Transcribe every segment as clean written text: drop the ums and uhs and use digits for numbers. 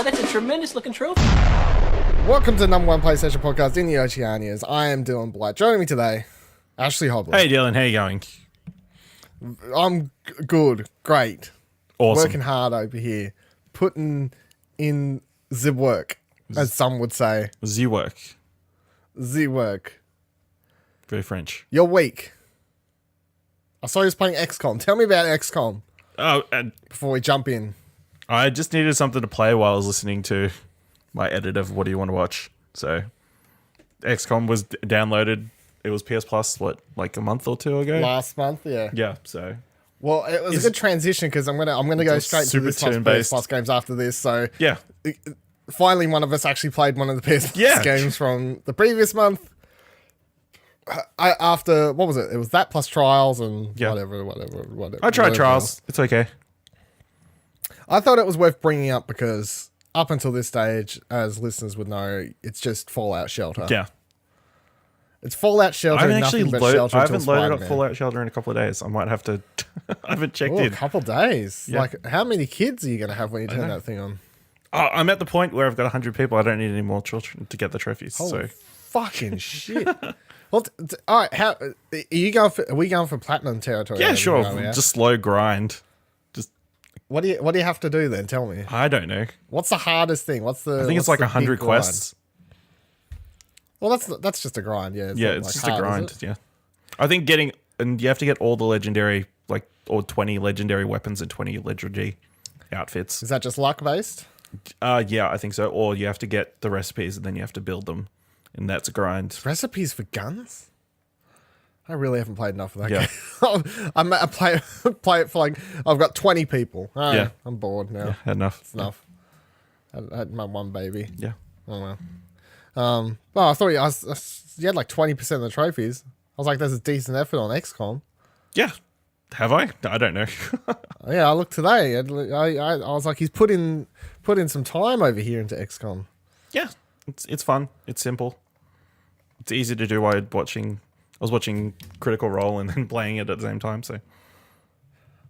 that's a tremendous looking trophy. Welcome to number one PlayStation podcast in the Oceanias. I am Dylan Blight. Joining me today, Ashley Hobley. Hey Dylan, how you going? I'm good, great. Awesome. Working hard over here, putting in the work, as some would say. The work. The work. Very French. Your week. I saw you was playing XCOM. Tell me about XCOM Oh, and before we jump in. I just needed something to play while I was listening to my edit of What Do You Want to Watch? So, XCOM was downloaded. It was PS Plus, like a month or two ago? Last month, yeah. Yeah, so. Well, it was a good transition because I'm gonna go straight to this month's PS Plus games after this. So yeah, finally one of us actually played one of the PS Plus games from the previous month. After what was it? It was that plus Trials and whatever. I tried Trials. It's okay. I thought it was worth bringing up because up until this stage, as listeners would know, it's just Fallout Shelter. Yeah. It's Fallout Shelter. I haven't loaded up Fallout Shelter in a couple of days. I might have to. I haven't checked in. A couple of days. Yeah. Like, how many kids are you going to have when you turn that thing on? I'm at the point where I've got 100 people. I don't need any more children to get the trophies. Holy fucking shit! Well, all right. How are you going? Are we going for platinum territory? Yeah, sure. Just slow grind. Just what do you have to do then? Tell me. I don't know. What's the hardest thing? I think it's like 100 quests. Well, that's just a grind, yeah. It's just a grind, yeah. I think and you have to get all the legendary, or 20 legendary weapons and 20 legendary outfits. Is that just luck based? Yeah, I think so. Or you have to get the recipes and then you have to build them, and that's a grind. Recipes for guns? I really haven't played enough of that game. I play it for I've got 20 people. Yeah. I'm bored now. Yeah, had enough. It's enough. I had my one baby. Yeah. Oh, well. I thought you had like 20% of the trophies. I was like, there's a decent effort on XCOM. Yeah. Have I? I don't know. Yeah, I looked today. I was like, he's put in some time over here into XCOM. Yeah. It's fun. It's simple. It's easy to do while I was watching Critical Role and then playing it at the same time, so.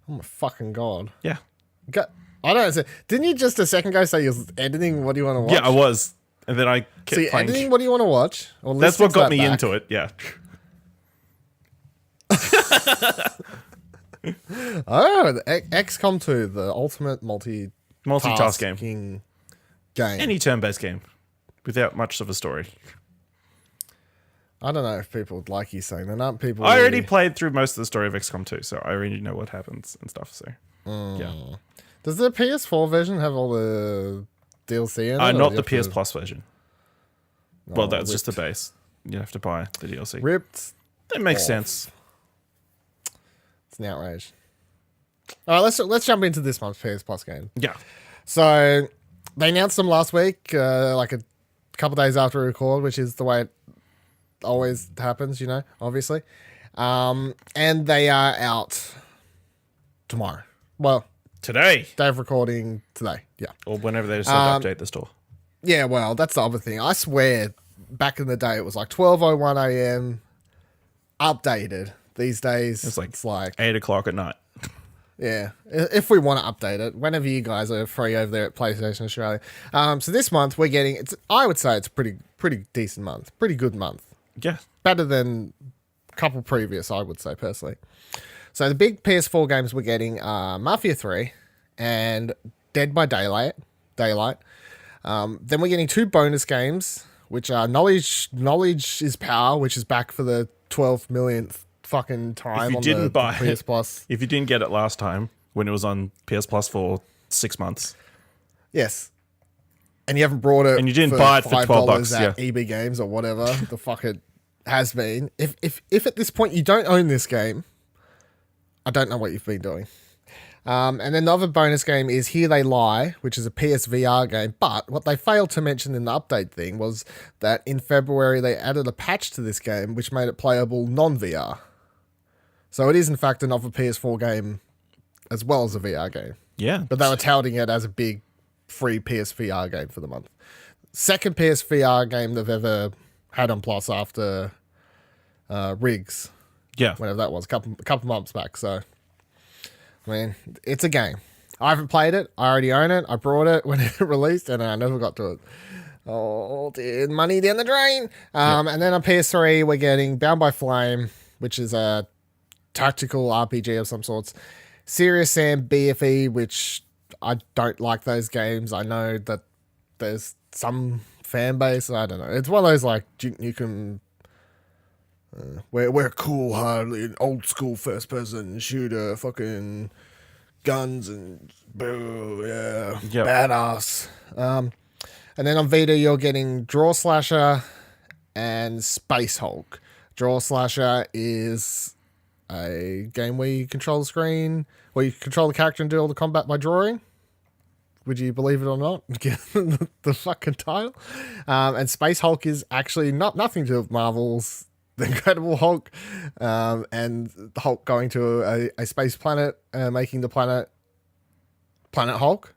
Oh my fucking god. Yeah. I don't know. Didn't you just a second ago say you're editing What Do You Want to Watch? Yeah, I was. And then I kept playing. editing What Do You Want to Watch? That's what got me into it, yeah. Oh, XCOM 2, the ultimate multitask game. Any turn-based game without much of a story. I don't know if people would like you saying that. Aren't people? I already played through most of the story of XCOM 2, so I already know what happens and stuff. So, yeah. Does the PS4 version have all the DLC in it? Not the PS Plus version. Well, that's just the base. You have to buy the DLC. Ripped. That makes sense. It's an outrage. All right, let's jump into this month's PS Plus game. Yeah. So they announced them last week, like a couple days after we record, which is the way it always happens, obviously. And they are out tomorrow. Well, today. Day of recording today. Yeah. Or whenever they decide to update the store. Yeah, well, that's the other thing. I swear, back in the day, it was like 12:01 a.m. updated. These days, it's like 8 o'clock at night. Yeah, if we want to update it, whenever you guys are free over there at PlayStation Australia. So this month we're getting. I would say it's a pretty decent month, pretty good month. Yeah, better than a couple previous, I would say personally. So the big PS4 games we're getting are Mafia 3 and Dead by Daylight. Then we're getting 2 bonus games, which are Knowledge is Power, which is back for the 12 millionth fucking time on the PS Plus. If you didn't get it last time when it was on PS Plus for 6 months. Yes. And you haven't brought it, and you didn't buy it for $12 at EB Games or whatever the fuck it has been. If at this point you don't own this game, I don't know what you've been doing. And then the other bonus game is Here They Lie, which is a PSVR game. But what they failed to mention in the update thing was that in February they added a patch to this game which made it playable non-VR. So it is in fact another PS4 game as well as a VR game. Yeah. But they were touting it as a big free PSVR game for the month. Second PSVR game they've ever had on Plus after Rigs. Yeah. Whenever that was, a couple months back. So, I mean, it's a game. I haven't played it. I already own it. I brought it when it released, and I never got to it. Oh, dear, money down the drain. And then on PS3, we're getting Bound by Flame, which is a tactical RPG of some sorts. Serious Sam BFE, which I don't like those games. I know that there's some fan base. I don't know. It's one of those like Duke Nukem. We're cool, hardly old school first person shooter, fucking guns and boo, yeah, badass. And then on Vita, you're getting Draw Slasher and Space Hulk. Draw Slasher is a game where you control the screen, where you control the character and do all the combat by drawing. Would you believe it or not? The fucking title. And Space Hulk is actually nothing to do with Marvel's The Incredible Hulk, and the Hulk going to a space planet, making the planet Hulk.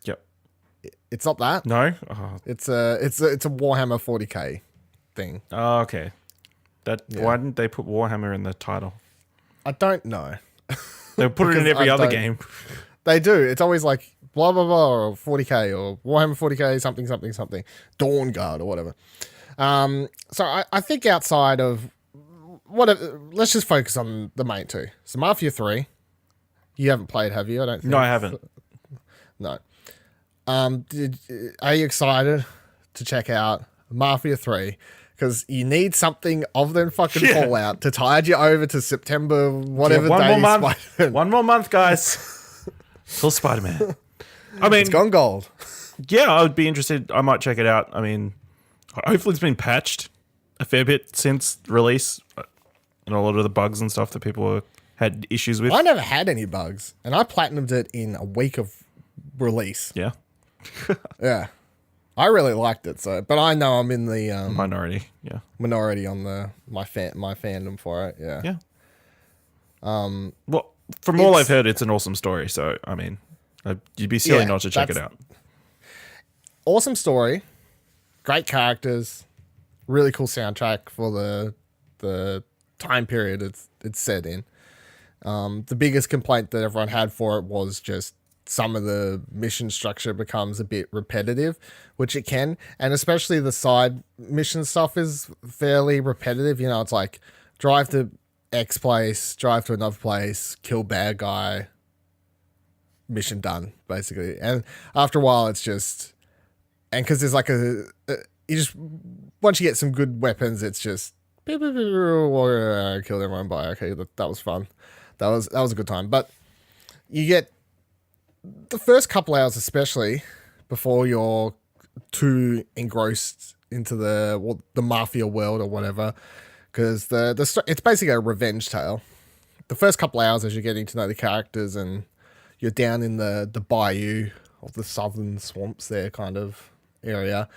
Yep. It's not that. No. It's a Warhammer 40k thing. Oh, okay. Why didn't they put Warhammer in the title? I don't know. They put it in every other game. They do. It's always like blah blah blah or 40k or Warhammer 40k something something something, Dawn Guard or whatever. So I think outside of whatever, let's just focus on the main two. So Mafia 3, you haven't played, have you? I don't think. No, I haven't. No. Are you excited to check out Mafia 3? Because you need something of them fucking Fallout to tide you over to September, whatever one day. more month. Spider-Man. 1 more month, guys. Till Spider-Man. I mean, it's gone gold. Yeah, I would be interested. I might check it out. I mean, hopefully it's been patched a fair bit since release, and a lot of the bugs and stuff that people had issues with. I never had any bugs, and I platinumed it in a week of release. Yeah. Yeah. I really liked it, but I know I'm in the minority. Yeah. Minority on my fandom for it. Yeah. Yeah. Well, from all I've heard, it's an awesome story. So I mean, you'd be silly not to check it out. Awesome story, great characters, really cool soundtrack for the time period it's set in. The biggest complaint that everyone had for it was just some of the mission structure becomes a bit repetitive, which it can, and especially the side mission stuff is fairly repetitive. You know, it's like drive to X place, drive to another place, kill bad guy, mission done, basically. And after a while, it's just, and because there's like you just, once you get some good weapons, it's just killed everyone by. Okay, that was fun. That was a good time. But you get the first couple hours, especially before you're too engrossed into the mafia world or whatever, because it's basically a revenge tale. The first couple hours, as you're getting to know the characters and you're down in the bayou of the southern swamps there kind of area,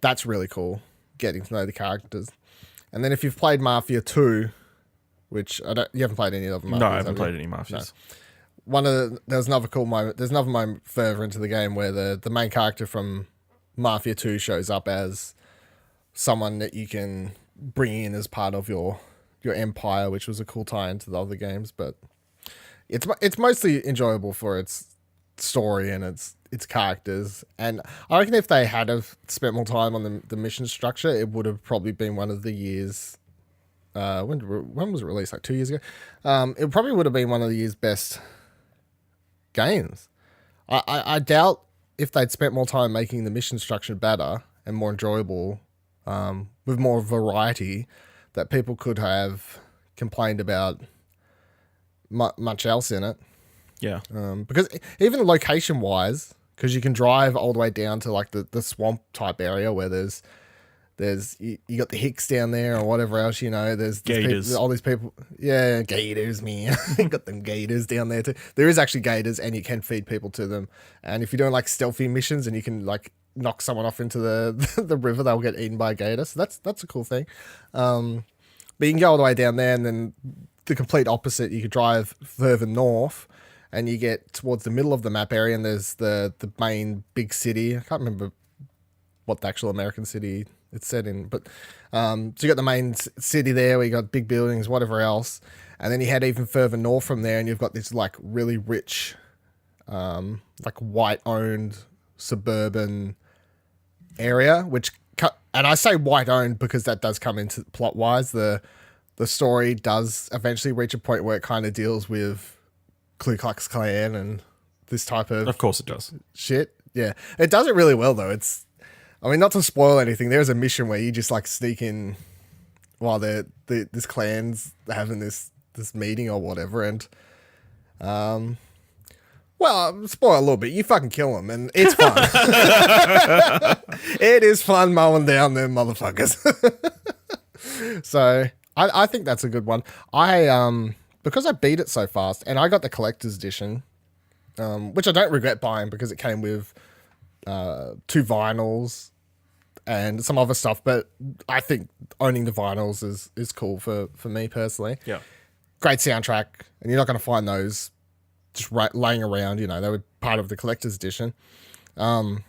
that's really cool, getting to know the characters. And then if you've played Mafia 2, which you haven't played any of them. No, I haven't played any Mafias. No. There's another cool moment. There's another moment further into the game where the main character from Mafia 2 shows up as someone that you can bring in as part of your empire, which was a cool tie into the other games. But it's mostly enjoyable for its story and its characters. And I reckon if they had have spent more time on the mission structure, it would have probably been one of the years. When was it released? Like 2 years ago. It probably would have been one of the year's best games. I doubt if they'd spent more time making the mission structure better and more enjoyable, with more variety, that people could have complained about much else in it. Yeah. Because even location wise, because you can drive all the way down to like the swamp type area where there's you got the Hicks down there or whatever else, you know, there's gators. All these people. Yeah, gators, man. Got them gators down there too. There is actually gators and you can feed people to them. And if you're doing like stealthy missions and you can like knock someone off into the river, they'll get eaten by a gator. So that's a cool thing. But you can go all the way down there, and then the complete opposite, you could drive further north and you get towards the middle of the map area, and there's the main big city. I can't remember what the actual American city it's set in, but so you got the main city there where you got big buildings, whatever else, and then you head even further north from there and you've got this like really rich like white-owned suburban area, and I say white-owned because that does come into plot-wise. The story does eventually reach a point where it kind of deals with Ku Klux Klan and this type of... Of course it does. Shit. Yeah. It does it really well, though. I mean, not to spoil anything, there's a mission where you just, like, sneak in while this clan's having this meeting or whatever, and... well, spoil a little bit. You fucking kill them, and it's fun. It is fun mowing down them motherfuckers. So, I think that's a good one. Because I beat it so fast, and I got the collector's edition, which I don't regret buying because it came with 2 vinyls and some other stuff, but I think owning the vinyls is cool for me personally. Yeah. Great soundtrack, and you're not going to find those just laying around, you know. They were part of the collector's edition. The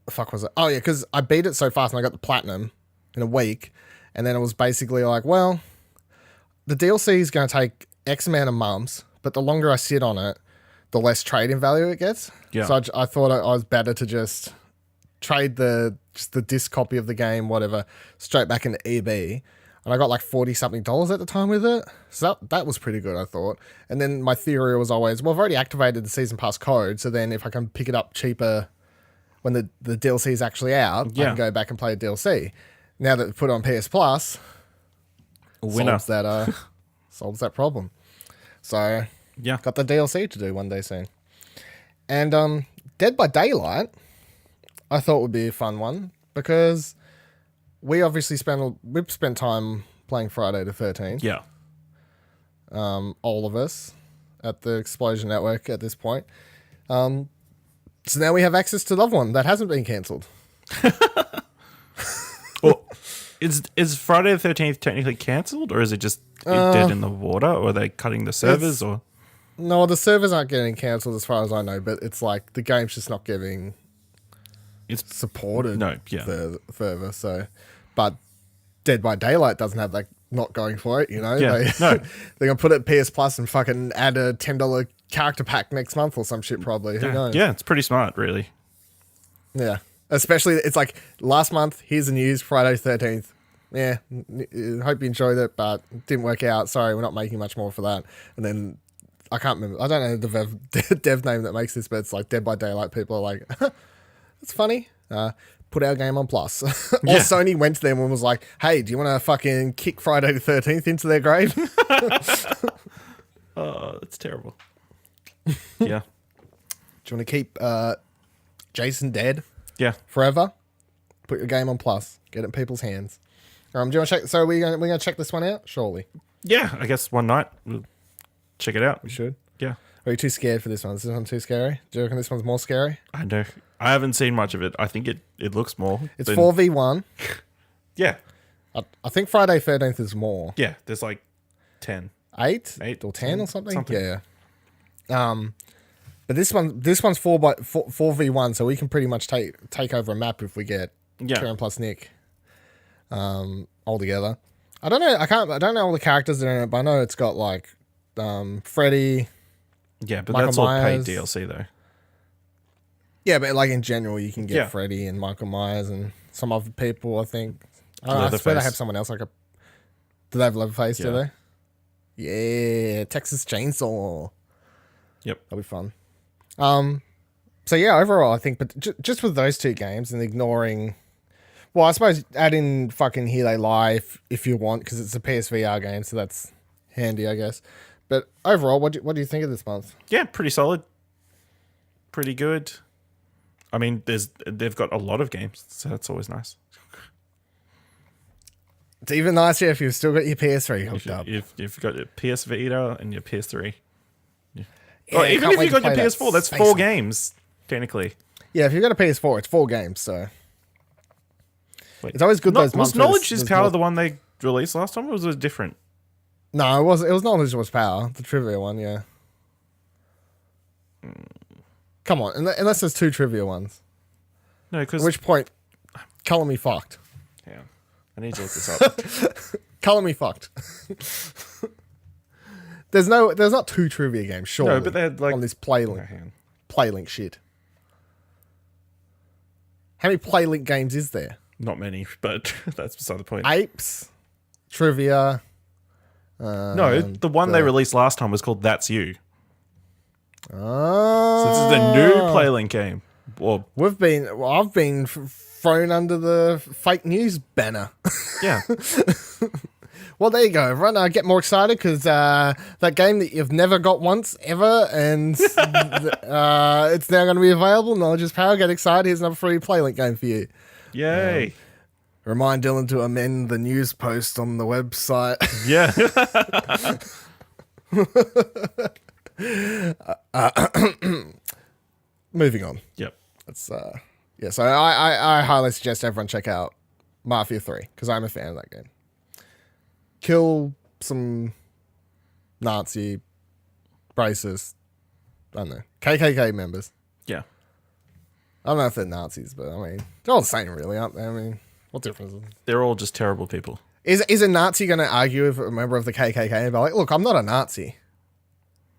fuck was it? Oh yeah, because I beat it so fast and I got the platinum in a week, and then it was basically like, well, the DLC is going to take X amount of months, but the longer I sit on it, the less trading value it gets. Yeah. So I thought I was better to just trade the disc copy of the game, whatever, straight back into EB. And I got like $40-something at the time with it. So that was pretty good, I thought. And then my theory was always, well, I've already activated the Season Pass code, so then if I can pick it up cheaper when the DLC is actually out, I can go back and play a DLC. Now that it's put on PS Plus, winner. Solves that problem. So, got the DLC to do one day soon. And Dead by Daylight, I thought would be a fun one because... we've spent time playing Friday the 13th. Yeah. All of us at the Explosion Network at this point. So now we have access to Love One that hasn't been cancelled. Well, is Friday the 13th technically cancelled, or is it just dead in the water, or are they cutting the servers, or? No, the servers aren't getting cancelled as far as I know, but it's like the game's just not getting... it's supported further. So, but Dead by Daylight doesn't have that not going for it, you know. Yeah, they're gonna put it PS Plus and fucking add a $10 character pack next month or some shit. Probably. Who knows? Yeah, it's pretty smart, really. Yeah, especially it's like last month. Here's the news: Friday 13th. Yeah, hope you enjoyed it, but it didn't work out. Sorry, we're not making much more for that. And then I can't remember. I don't know the dev name that makes this, but it's like Dead by Daylight. People are like. It's funny. Put our game on Plus. Or Sony went to them and was like, hey, do you want to fucking kick Friday the 13th into their grave? Oh, that's terrible. Yeah. Do you want to keep Jason dead? Yeah. Forever? Put your game on Plus. Get it in people's hands. Do you want to check? So we're going to check this one out? Surely. Yeah, I guess one night we'll check it out. We should. Yeah. Are you too scared for this one? Is this one too scary? Do you reckon this one's more scary? I know. I haven't seen much of it. I think it looks more. It's 4v1. Yeah. I think Friday 13th is more. Yeah, there's like 10. 8 or 10 or something? Yeah. But this one's 4v1, so we can pretty much take over a map if we get Karen plus Nick all together. I don't know. I don't know all the characters that are in it, but I know it's got like Freddy. Yeah, but Michael that's Myers. all paid DLC though. Yeah, but like in general, you can get Freddy and Michael Myers and some other people. I think. I swear they have someone else. Do they have Leatherface? Do they? Yeah, Texas Chainsaw. Yep, that'll be fun. So yeah, overall, I think, but just with those 2 games and ignoring, well, I suppose add in fucking Here They Lie if you want, because it's a PSVR game, so that's handy, I guess. But overall, what do you think of this month? Yeah, pretty solid. Pretty good. I mean, they've got a lot of games, so that's always nice. It's even nicer if you've still got your PS3 hooked up. If you've got your PS Vita and your PS3. Yeah. Yeah, or even if you've got your PS4, that's 4 games, technically. Yeah, if you've got a PS4, it's 4 games, so... Wait, it's always good those months. Was Knowledge is Power the one they released last time, or was it different? No, it was Knowledge was Power, the trivia one, yeah. Come on, unless there's 2 trivia ones. No, because... At which point, color me fucked. Yeah, I need to look this up. Color me fucked. There's not 2 trivia games, surely. No, but they had, like, on this hang on. Playlink shit. How many Playlink games is there? Not many, but that's beside the point. Apes, trivia. No, the one they released last time was called That's You. Oh, So this is the new Playlink game. Well, I've been thrown under the fake news banner. yeah. Well, there you go, everyone. Get more excited because that game that you've never got once ever, and it's now going to be available. Knowledge is power. Get excited. Here's another free Playlink game for you. Yay. Remind Dylan to amend the news post on the website. Yeah. Moving on. Yep. It's yeah. So I highly suggest everyone check out Mafia 3 because I'm a fan of that game. Kill some Nazi racist, I don't know, KKK members. Yeah. I don't know if they're Nazis, but I mean they're all the same, really, aren't they? I mean, what difference is it? They're all just terrible people. Is a Nazi going to argue with a member of the KKK and be like, "Look, I'm not a Nazi,"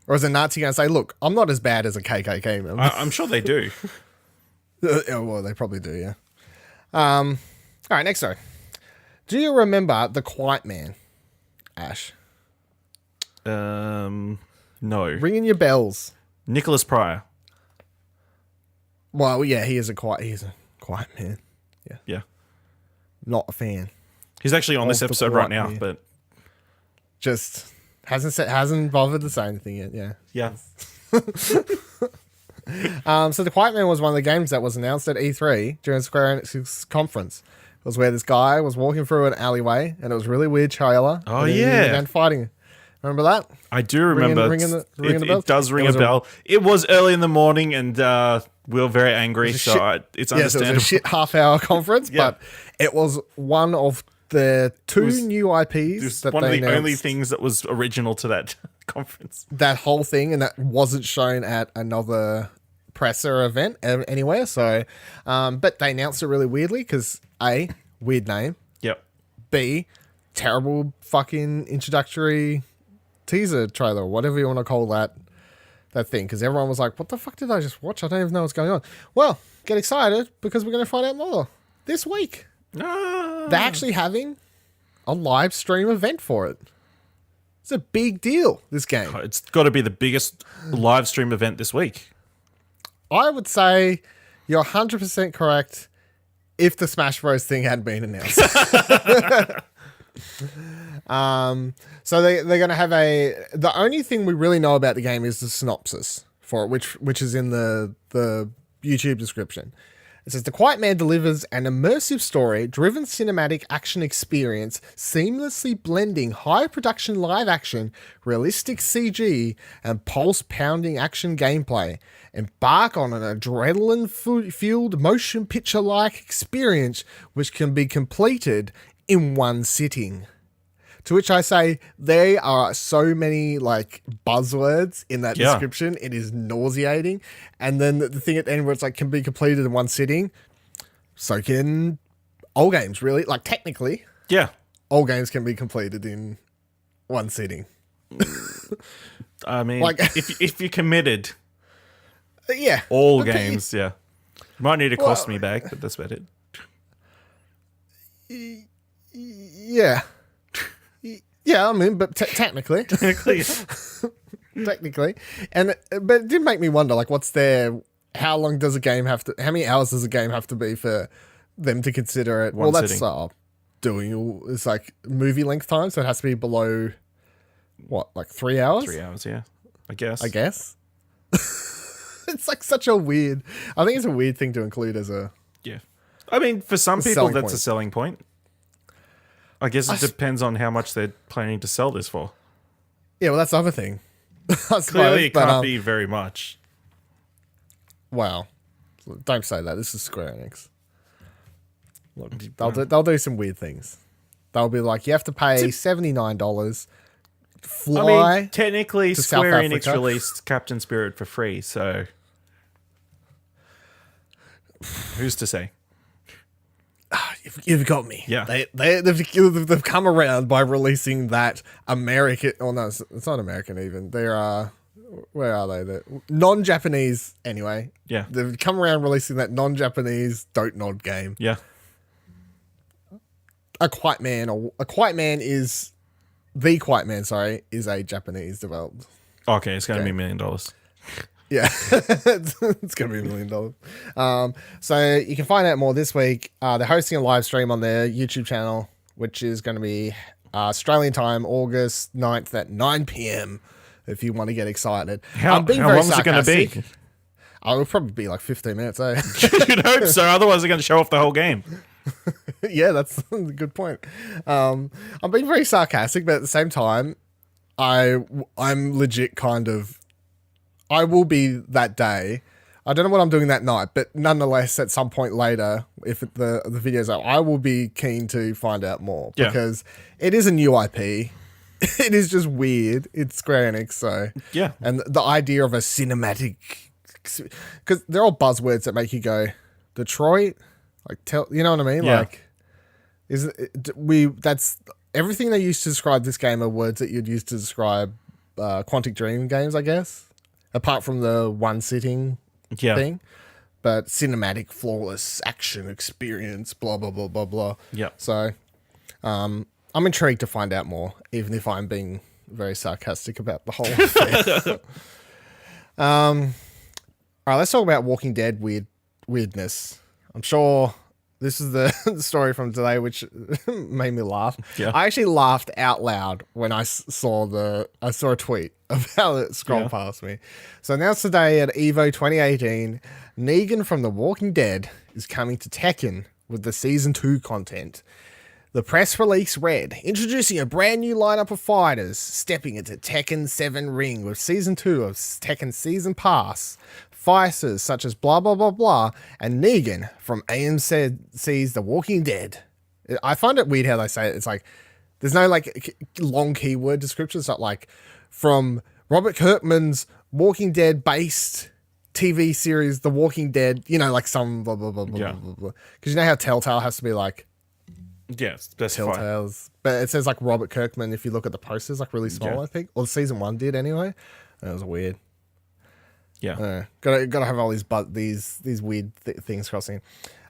or is a Nazi going to say, "Look, I'm not as bad as a KKK member"? I'm sure they do. Yeah, well, they probably do, yeah. All right, next story. Do you remember The Quiet Man, Ash? No. Ringing your bells. Nicholas Pryor. Well, yeah, he is a quiet man. Yeah. Yeah. Not a fan. He's actually on this the episode right Quiet now, Man. but Just hasn't bothered to say anything yet, yeah. yeah. So The Quiet Man was one of the games that was announced at E3 during Square Enix's conference. It was where this guy was walking through an alleyway, and it was a really weird trailer. Oh, and then yeah. he began fighting. Remember that? I do remember. Ringing the bells? It does ring It a was bell. It was early in the morning, and we were very angry, It's a so shit- it's Yes, it was understandable. a shit half-hour conference, Yeah. but it was one of the two new IPs It was that one of they the only announced. things that was original to that conference. That whole thing, and that wasn't shown at another presser event anywhere. So, but they announced it really weirdly because A, weird name, Yep. B, terrible fucking introductory teaser trailer, whatever you want to call that thing, because everyone was like, what the fuck did I just watch? I don't even know what's going on. Well, get excited because we're going to find out more this week. They're actually having a live stream event for it. It's a big deal, this game. It's got to be the biggest live stream event this week. I would say you're 100% correct if the Smash Bros. Thing hadn't been announced. So they're going to have the only thing we really know about the game is the synopsis for it, which is in the YouTube description. It says, The Quiet Man delivers an immersive story-driven cinematic action experience, seamlessly blending high-production live action, realistic CG, and pulse-pounding action gameplay. Embark on an adrenaline-fueled motion picture-like experience which can be completed in one sitting. To which I say, there are so many like buzzwords in that description. It is nauseating. And then the thing at the end where it's like can be completed in one sitting. So can all games, really. Like technically, Yeah. all games can be completed in one sitting. I mean, Like- if you're committed, Yeah. all Okay. games, yeah. Might need to cost me back, but that's about it. Yeah. Yeah, I mean, but technically. Technically, Technically. And but it did make me wonder, like, how long does a game have to, how many hours does a game have to be for them to consider it? One well, that's sitting. it's like movie length time, so it has to be below what, like 3 hours? 3 hours, yeah. I guess. I guess. It's like such a weird, I think it's a weird thing to include as a, Yeah. I mean, for some people, selling that's point. a selling point. I guess it depends on how much they're planning to sell this for. yeah, well, that's the other thing. I suppose, Clearly, it but, can't be very much. Wow. Don't say that. This is Square Enix. Look, they'll do some weird things. They'll be like, you have to pay $79, fly. I mean, technically, to South Square Enix Africa. released Captain Spirit for free, so who's to say? You've got me. Yeah. They've come around by releasing that American. Oh no, it's not American even. They're where are they? They're non-Japanese anyway. Yeah. They've come around releasing that non-Japanese DontNod game. Yeah. The Quiet Man, sorry, is a Japanese developed. Okay, it's going to be $1 million. Yeah, it's going to be $1 million. So you can find out more this week. They're hosting a live stream on their YouTube channel, which is going to be Australian time, August 9th at 9 p.m. if you want to get excited. How long is it going to be? Oh, it'll probably be like 15 minutes, eh? You'd hope so. Otherwise, they're going to show off the whole game. Yeah, that's a good point. I'm being very sarcastic, but at the same time, I'm legit kind of... I will be that day. I don't know what I'm doing that night, but nonetheless, at some point later, if the video's up, I will be keen to find out more because it is a new IP. It is just weird. It's Square Enix, so yeah. And the idea of a cinematic, because they're all buzzwords that make you go, Detroit, like you know what I mean? Yeah. Like, that's everything they used to describe this game are words that you'd use to describe Quantic Dream games, I guess. Apart from the one sitting thing, but cinematic, flawless action experience, blah blah blah blah blah. Yeah. So, I'm intrigued to find out more, even if I'm being very sarcastic about the whole thing. All right, let's talk about Walking Dead weirdness. I'm sure this is the story from today, which made me laugh. Yeah. I actually laughed out loud when I saw a tweet about it scroll past me. So announced today at EVO 2018, Negan from The Walking Dead is coming to Tekken with the Season 2 content. The press release read, introducing a brand new lineup of fighters, stepping into Tekken 7 ring with Season 2 of Tekken Season Pass. Fighters such as blah, blah, blah, blah, and Negan from AMC's The Walking Dead. I find it weird how they say it. It's like, there's no like long keyword description. It's not like from Robert Kirkman's Walking Dead based TV series, The Walking Dead, you know, like some blah, blah, blah, blah, blah, blah. Because you know how Telltale has to be like, Telltales. But it says like Robert Kirkman if you look at the posters, like really small, I think. Or season 1 did anyway. That was weird. Yeah. Gotta have all these weird things crossing.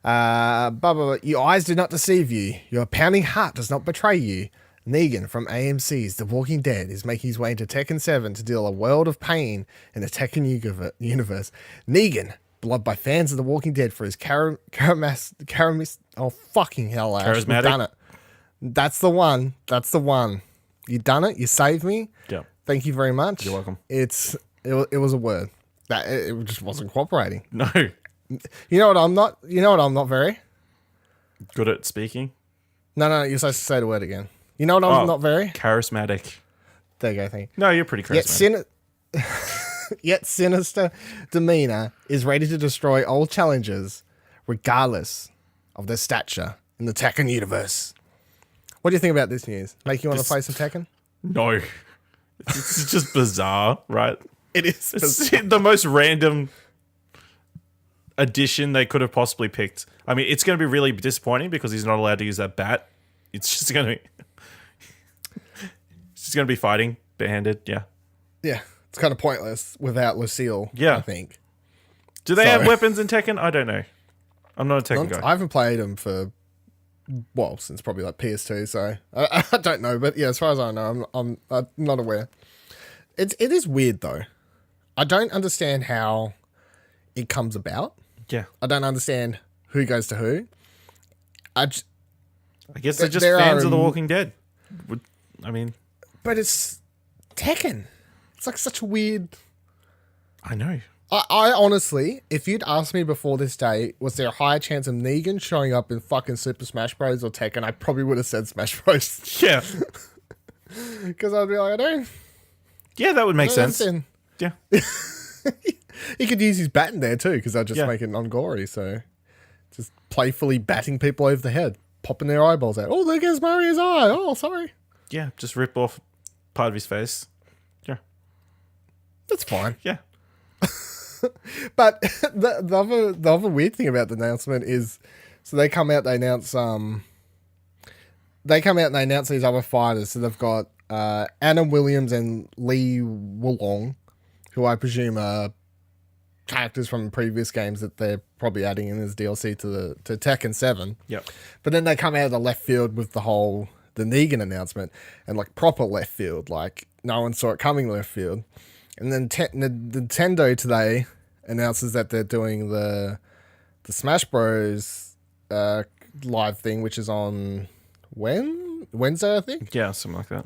Blah, blah, blah. Your eyes do not deceive you. Your pounding heart does not betray you. Negan from AMC's The Walking Dead is making his way into Tekken 7 to deal a world of pain in the Tekken universe. Negan, beloved by fans of The Walking Dead for his oh fucking hell, Ash. Charismatic. We've done it. That's the one. That's the one. You done it. You saved me. Yeah. Thank you very much. You're welcome. It was a word. That it just wasn't cooperating. No. You know what I'm not? You know what I'm not very? Good at speaking? No, you're supposed to say the word again. You know what I'm not very? Charismatic. There you go, thank you. No, you're pretty charismatic. Yet sinister demeanor is ready to destroy all challengers, regardless of their stature in the Tekken universe. What do you think about this news? Make you want to play some Tekken? No. It's just bizarre, right? It is It's the most random addition they could have possibly picked. I mean, it's going to be really disappointing because he's not allowed to use that bat. It's just going to be fighting barehanded. Yeah. Yeah. It's kind of pointless without Lucille. Yeah. I think. Do they have weapons in Tekken? I don't know. I'm not a Tekken guy. I haven't played them since probably like PS2. So I don't know. But yeah, as far as I know, I'm not aware. It is weird though. I don't understand how it comes about. Yeah. I don't understand who goes to who. I guess they're just fans of The Walking Dead. I mean... But it's Tekken. It's like such a weird... I know. I honestly, if you'd asked me before this day, was there a higher chance of Negan showing up in fucking Super Smash Bros. Or Tekken, I probably would have said Smash Bros. Yeah. Because I'd be like, I don't... Yeah, that would make sense. Understand. Yeah. He could use his bat in there too, because I'd just make it non-gory, so... Just playfully batting people over the head, popping their eyeballs out. Oh, there goes Mario's eye. Oh, sorry. Yeah, just rip off part of his face. Yeah. That's fine. Yeah. But the other weird thing about the announcement is So they come out, they announce these other fighters. So they've got Anna Williams and Lee Wulong, who I presume are characters from previous games that they're probably adding in as DLC to Tekken 7. Yep. But then they come out of the left field with the Negan announcement, and like proper left field, like no one saw it coming left field. And then Nintendo today announces that they're doing the Smash Bros. Live thing, which is on Wednesday, I think. Yeah, something like that.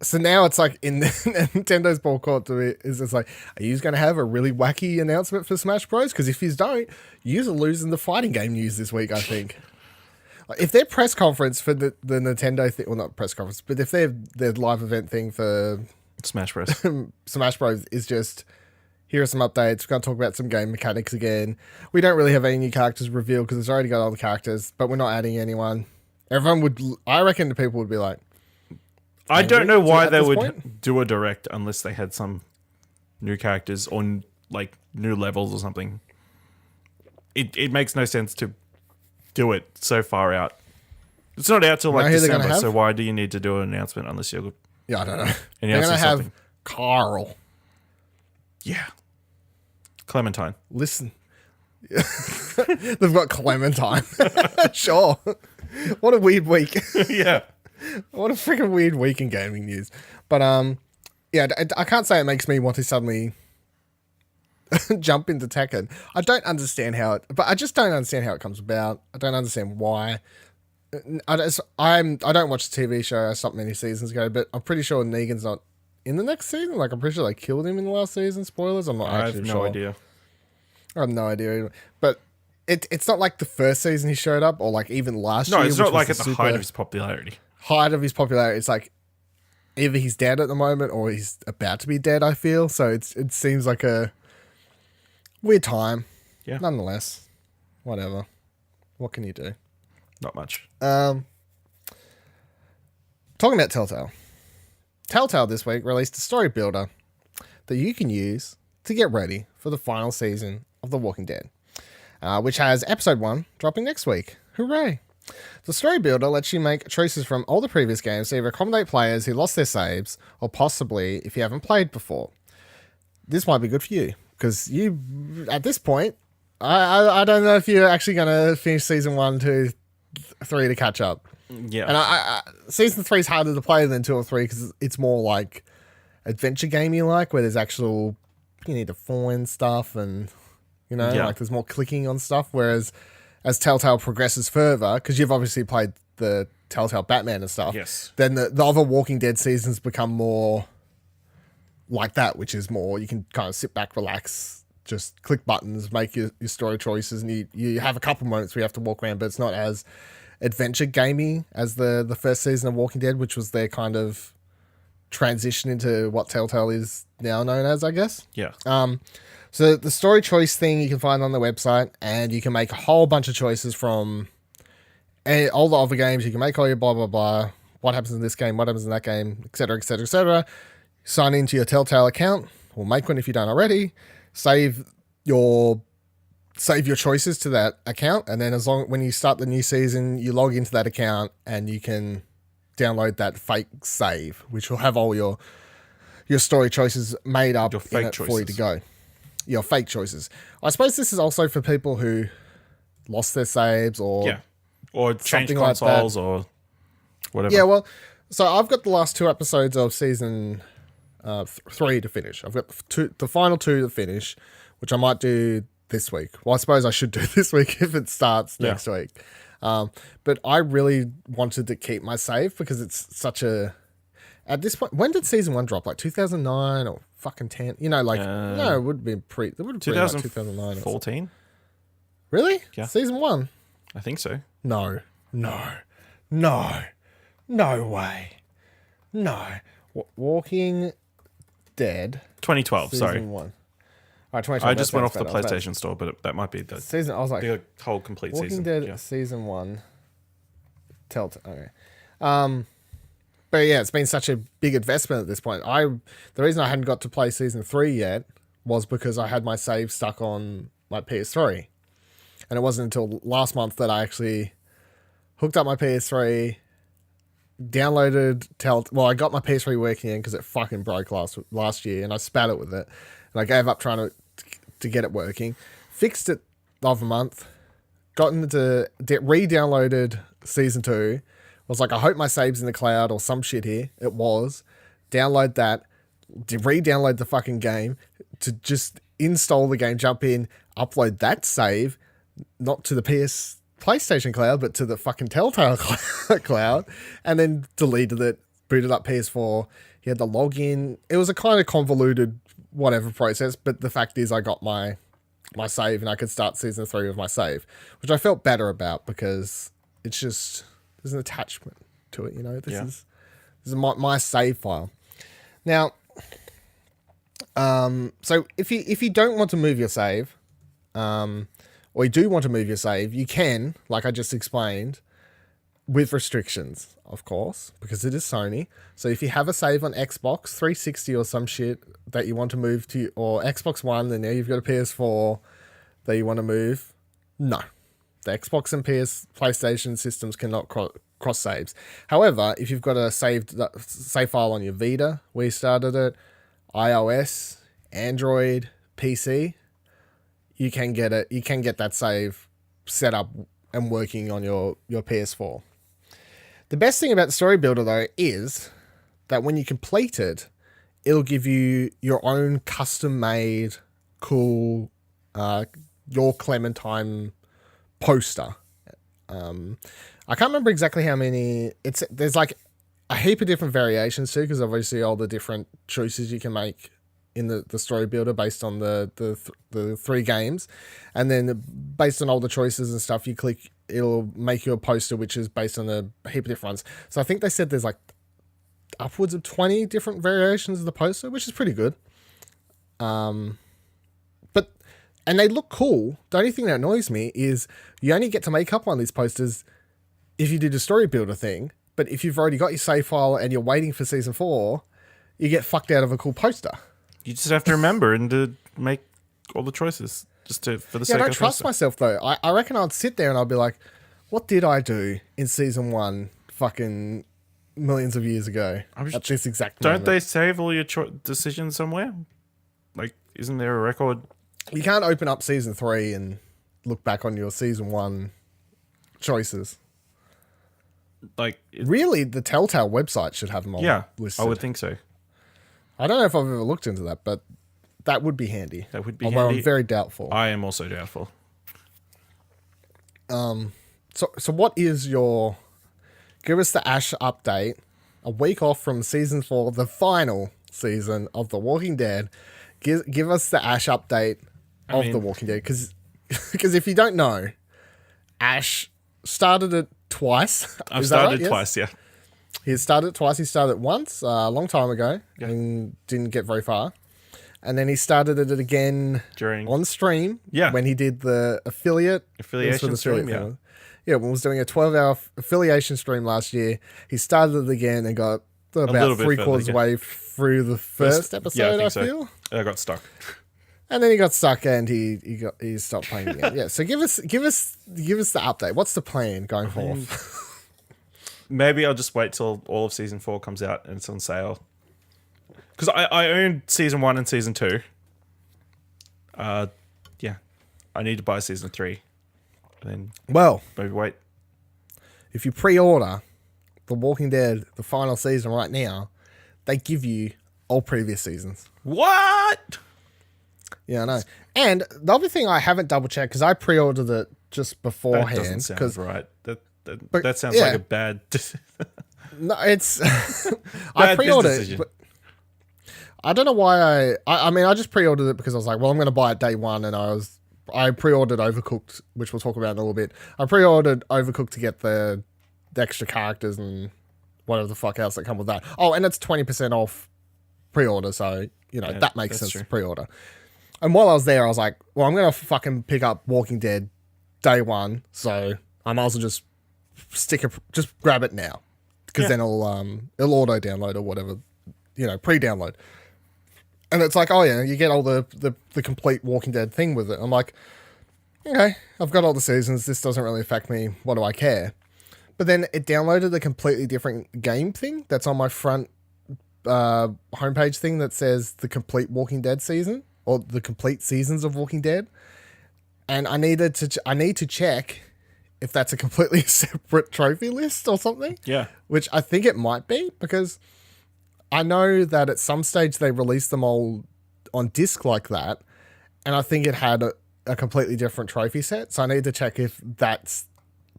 So now it's like in Nintendo's ball court to me is it's like, are you going to have a really wacky announcement for Smash Bros? Because if you don't, you're losing the fighting game news this week, I think. Like, if their press conference for the Nintendo thing, well, not press conference, but if their live event thing for Smash Bros. Smash Bros is just, here are some updates, we're going to talk about some game mechanics again. We don't really have any new characters revealed because it's already got all the characters, but we're not adding anyone. Everyone would, I reckon the people would be like, I don't know why they would point? do a direct unless they had some new characters or like new levels or something. It makes no sense to do it so far out. It's not out till like December, so why do you need to do an announcement unless you're... Yeah, I don't know. They're going to have Carl. Yeah. Clementine. Listen. They've got Clementine. Sure. What a weird week. Yeah. What a freaking weird week in gaming news. But yeah, I can't say it makes me want to suddenly jump into Tekken. I don't understand how it, but I just don't understand how it comes about. I don't understand why. I don't watch the TV show. I stopped many seasons ago, but I'm pretty sure Negan's not in the next season. Like, I'm pretty sure they killed him in the last season. Spoilers. I'm not actually sure. I have no idea. I have no idea either. But it's not like the first season he showed up, or like even last year. No, it's not like at the height of his popularity. It's like either he's dead at the moment or he's about to be dead, I feel. So it seems like a weird time. Yeah. Nonetheless, whatever. What can you do? Not much. Talking about Telltale. Telltale this week released a story builder that you can use to get ready for the final season of The Walking Dead, which has episode 1 dropping next week. Hooray! The story builder lets you make choices from all the previous games to either accommodate players who lost their saves, or possibly if you haven't played before. This might be good for you, because you, at this point, I don't know if you're actually going to finish season 1, 2, 3 to catch up. Yeah. And season 3 is harder to play than 2 or 3 because it's more like adventure gamey like, where there's actual, you need to find stuff and, you know, like there's more clicking on stuff. Whereas as Telltale progresses further, because you've obviously played the Telltale Batman and stuff, yes, then the other Walking Dead seasons become more like that, which is more, you can kind of sit back, relax, just click buttons, make your story choices, and you have a couple moments where you have to walk around, but it's not as adventure gamey as the first season of Walking Dead, which was their kind of transition into what Telltale is now known as, I guess. Yeah. So the story choice thing you can find on the website, and you can make a whole bunch of choices from all the other games. You can make all your blah, blah, blah. What happens in this game? What happens in that game? Etc., etc., etc. Sign into your Telltale account, or make one if you don't already. Save your choices to that account, and then when you start the new season, you log into that account and you can download that fake save, which will have all your story choices made up in it for you to go. Your fake choices. I suppose this is also for people who lost their saves or changed consoles like or whatever. Yeah, well, so I've got the last 2 episodes of season 3 to finish. I've got the final 2 to finish, which I might do this week. Well, I suppose I should do this week if it starts next week. But I really wanted to keep my save because it's such a... At this point, when did season 1 drop? Like 2009 or fucking 10? You know, like... no, it would have been It would have been like 2009 or 14? Really? Yeah. Season 1? I think so. No way. No. Walking Dead. 2012, season sorry. 1. All right, 2012. I just went off the PlayStation store, but that might be the season. I was like, the whole complete Walking season. Dead season 1. Telltale. Okay. But yeah, it's been such a big investment at this point. The reason I hadn't got to play season 3 yet was because I had my save stuck on my PS3. And it wasn't until last month that I actually hooked up my PS3, downloaded Well, I got my PS3 working again because it fucking broke last year, and I spat it with it, and I gave up trying to get it working. Fixed it the other month, got into re-downloaded Season 2. Was like, I hope my save's in the cloud or some shit here. It was. Download that, re-download the fucking game, to just install the game, jump in, upload that save, not to the PlayStation cloud, but to the fucking Telltale cloud, and then deleted it, booted up PS4. He had the login. It was a kind of convoluted whatever process, but the fact is I got my save and I could start Season 3 with my save, which I felt better about because it's just, there's an attachment to it, you know. This is my save file. Now, so if you don't want to move your save, or you do want to move your save, you can, like I just explained, with restrictions, of course, because it is Sony. So if you have a save on Xbox 360 or some shit that you want to move to, or Xbox One, and now you've got a PS4 that you want to move, no. The Xbox and PlayStation systems cannot cross saves. However, if you've got a save file on your Vita, where you started it, iOS, Android, PC, you can get it. You can get that save set up and working on your PS4. The best thing about the Story Builder, though, is that when you complete it, it'll give you your own custom-made, cool, your Clementine poster. I can't remember exactly how many. There's like a heap of different variations too, because obviously all the different choices you can make in the Story Builder based on the 3 games, and then based on all the choices and stuff you click, it'll make you a poster which is based on a heap of different ones. So I think they said there's like upwards of 20 different variations of the poster, which is pretty good. And they look cool. The only thing that annoys me is you only get to make up one of these posters if you do the Story Builder thing. But if you've already got your save file and you're waiting for Season 4, you get fucked out of a cool poster. You just have to remember and to make all the choices for the sake of I don't trust myself, though. I reckon I'd sit there and I'd be like, what did I do in Season 1 fucking millions of years ago at this exact moment? Don't they save all your decisions somewhere? Like, isn't there a record? You can't open up Season 3 and look back on your Season 1 choices. Like, really, the Telltale website should have them all listed. I would think so. I don't know if I've ever looked into that, but that would be handy. Although I'm very doubtful. I am also doubtful. So what is your... Give us the Ash update. A week off from Season 4, the final season of The Walking Dead. Give us the Ash update of The Walking Dead. Because if you don't know, Ash started it twice. I've started twice, yeah. He started it twice. He started it once a long time ago and didn't get very far. And then he started it again on stream when he did the affiliation stream. When he was doing a 12-hour affiliation stream last year. He started it again and got about 3/4 way through the first episode, I feel. I got stuck. And then he got stuck and he stopped playing again. Yeah, so give us the update. What's the plan going forward? Maybe I'll just wait till all of Season 4 comes out and it's on sale. Because I own Season 1 and Season 2. I need to buy Season 3. And then maybe wait. If you pre-order The Walking Dead, the final season right now, they give you all previous seasons. What? Yeah, I know. And the other thing I haven't double-checked, because I pre-ordered it just beforehand. That doesn't sound right. That sounds like a bad... No, it's... I pre-ordered it, but I don't know why I just pre-ordered it because I was like, well, I'm going to buy it day one, and I pre-ordered Overcooked, which we'll talk about in a little bit. I pre-ordered Overcooked to get the extra characters and whatever the fuck else that come with that. Oh, and it's 20% off pre-order, so, that makes sense to pre-order. And while I was there, I was like, well, I'm going to fucking pick up Walking Dead day one, so I might as well just just grab it now. Because then it'll auto-download or whatever, pre-download. And it's like, oh yeah, you get all the complete Walking Dead thing with it. I'm like, okay, I've got all the seasons. This doesn't really affect me. What do I care? But then it downloaded a completely different game thing that's on my front homepage thing that says the complete Walking Dead season or the complete seasons of Walking Dead. And I need to check if that's a completely separate trophy list or something. Yeah. Which I think it might be, because I know that at some stage they released them all on disc like that, and I think it had a completely different trophy set. So I need to check if that's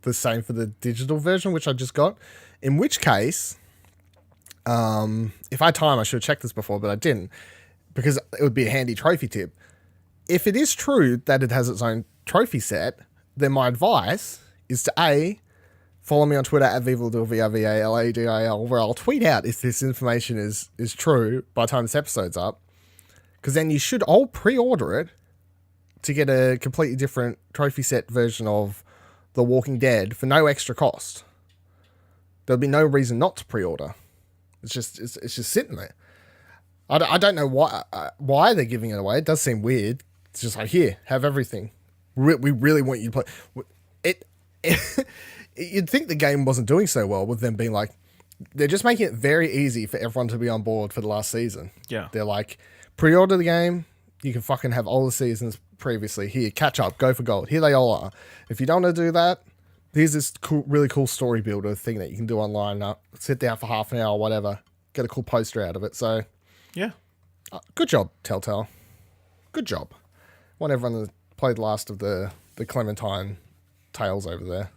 the same for the digital version, which I just got. In which case, if I had time, I should have checked this before, but I didn't, because it would be a handy trophy tip. If it is true that it has its own trophy set, then my advice is to A, follow me on Twitter at Vivaldil, VRVALADIL, where I'll tweet out if this information is true by the time this episode's up. Because then you should all pre-order it to get a completely different trophy set version of The Walking Dead for no extra cost. There'll be no reason not to pre-order. It's just sitting there. I don't know why they're giving it away. It does seem weird. It's just like, here, have everything. We really want you to play it. You'd think the game wasn't doing so well with them being like, they're just making it very easy for everyone to be on board for the last season. Yeah. They're like, pre-order the game. You can fucking have all the seasons previously. Here, catch up, go for gold. Here they all are. If you don't want to do that, here's this really cool story builder thing that you can do online. Sit down for half an hour, whatever. Get a cool poster out of it. So, Yeah. good job, Telltale. Good job. Want everyone to play the last of the Clementine tales over there.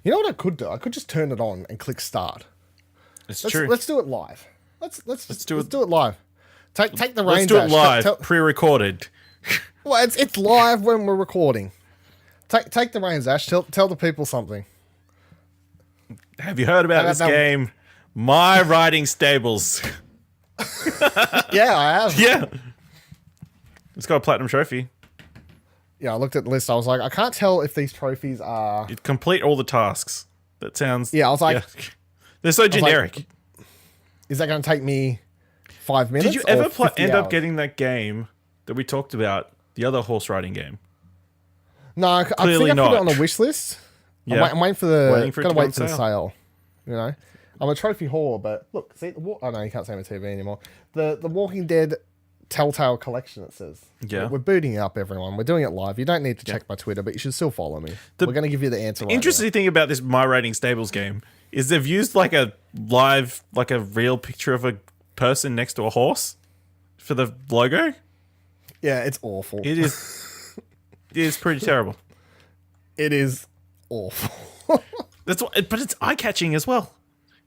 You know what I could do? I could just turn it on and click start. True. Let's do it live. Let's do it live. Take the Let's reins. do it Ash. live, pre-recorded. Well, it's live when we're recording. Take the reins, Ash. Tell the people something. Have you heard about this game? My Riding Stables. Yeah, I have. Yeah. It's got a platinum trophy. Yeah, I looked at the list. I was like, I can't tell if these trophies are... You complete all the tasks. That sounds... Yeah, I was like... Yeah. They're so generic. Like, is that going to take me 5 minutes? Did you ever end hours? up getting that game that we talked about, the other horse riding game? No, I think I put it on the wish list. Yeah. I'm waiting for the... Waiting for it to go on the sale. You know? I'm a trophy whore, but look, see... Oh, no, you can't see my TV anymore. The Walking Dead Telltale collection, it says. Yeah. We're booting it up, everyone. We're doing it live. You don't need to check my Twitter, but you should still follow me. We're going to give you the answer right Interesting now. thing about this My Riding Stables game is they've used like a real picture of a person next to a horse for the logo. Yeah, it's awful. It is. It is pretty terrible. It is awful. But it's eye catching as well.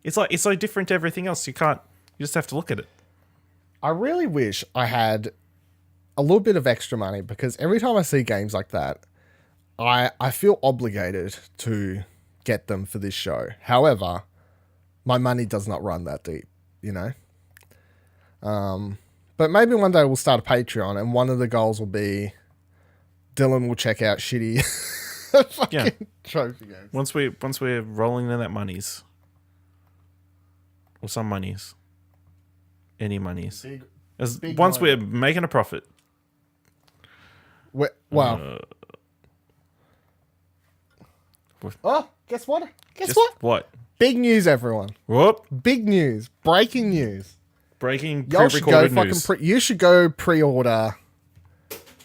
It's so different to everything else. You just have to look at it. I really wish I had a little bit of extra money, because every time I see games like that, I feel obligated to get them for this show. However, my money does not run that deep, you know? But maybe one day we'll start a Patreon, and one of the goals will be Dylan will check out shitty fucking trophy games. Once we're rolling in that monies. Or some monies. Any monies. Once we're making a profit. Wow. Oh, guess what? Guess Just what? What? Big news, everyone. Whoop. Big news. Breaking news. Breaking Y'all should go pre-recorded news. you should go pre-order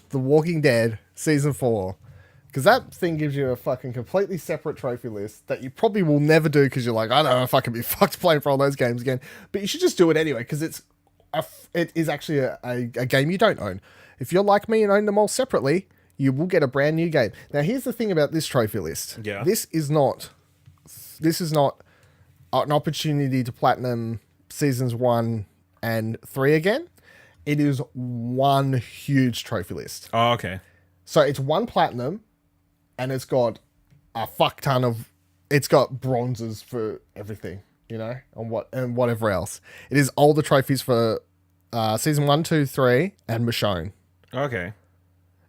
The Walking Dead Season 4. Because that thing gives you a fucking completely separate trophy list that you probably will never do, because you're like, I don't know if I can be fucked playing for all those games again. But you should just do it anyway, because it is actually a game you don't own. If you're like me and own them all separately, you will get a brand new game. Now, here's the thing about this trophy list. Yeah. This is not an opportunity to platinum seasons 1 and 3 again. It is one huge trophy list. Oh, okay. So it's one platinum, and it's got a fuck ton of... It's got bronzes for everything, you know, and whatever else. It is all the trophies for season 1, 2, 3, and Michonne. Okay.